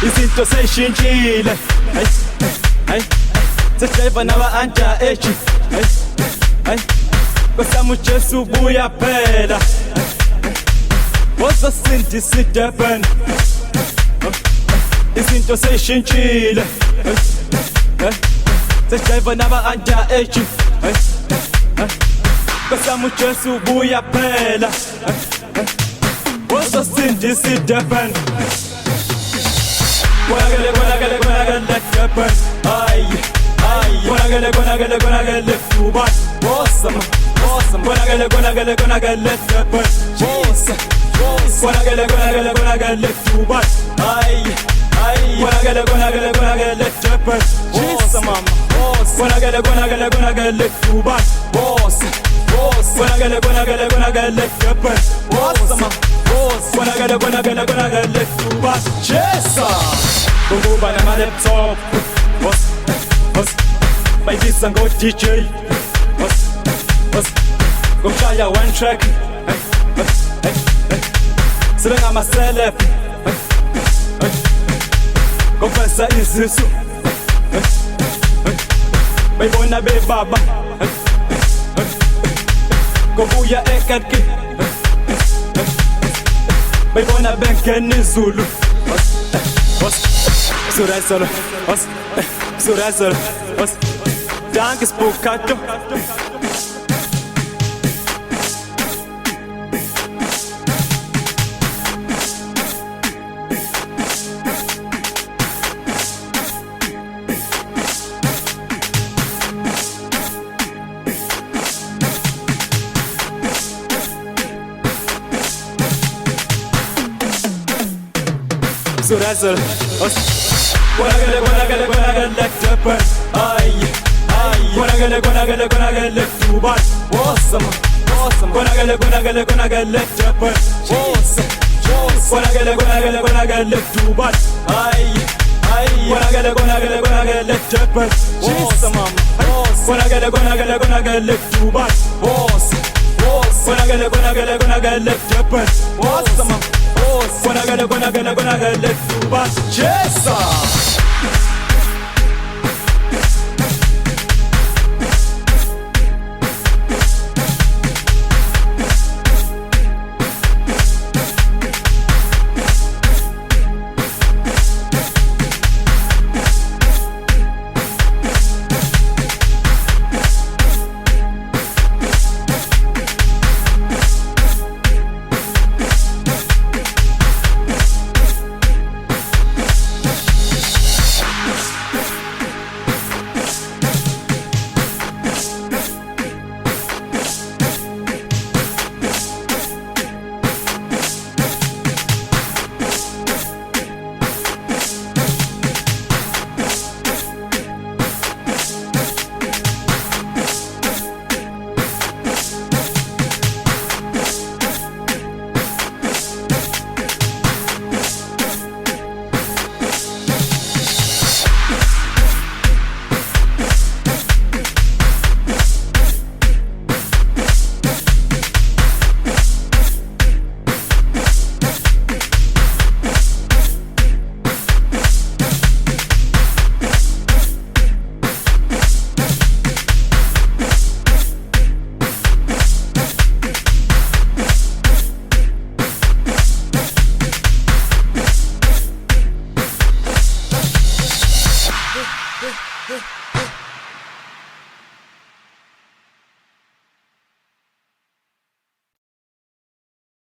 Izinto seyishintshile hey hey sesiva naba anta echi hey hey kwesama uJesu ubuya phela woza sindi sideben izinto seyishintshile hey hey sesiva naba anta echi hey hey kwesama uJesu ubuya phela woza sindi sideben Gonna happen. Aye, aye. Gonna get too bad. Awesome, awesome. Gonna get happen. Awesome, awesome. Gonna get too bad. Aye, aye. Gonna get happen. Awesome, awesome. Gonna get too bad. Awesome, awesome. Gonna get happen. Awesome, awesome. Gonna get too bad. Jesus. Go by my laptop, by this and go DJ, go try your one track, so I'm myself, go first is this, by wanna be baba, go buya ekaki, by wanna bank and Zulu. Surazol, Surazol, danke Spokato. Surazol, Gonna get happen. Aye, aye. Gonna get too bad. Awesome, awesome. Gonna get happen. Awesome, awesome. Gonna get too bad. Aye, aye. Gonna get happen. Awesome, awesome. Gonna get too bad. Awesome, awesome. Gonna get happen. Awesome, awesome. Gonna get too bad. Jesus.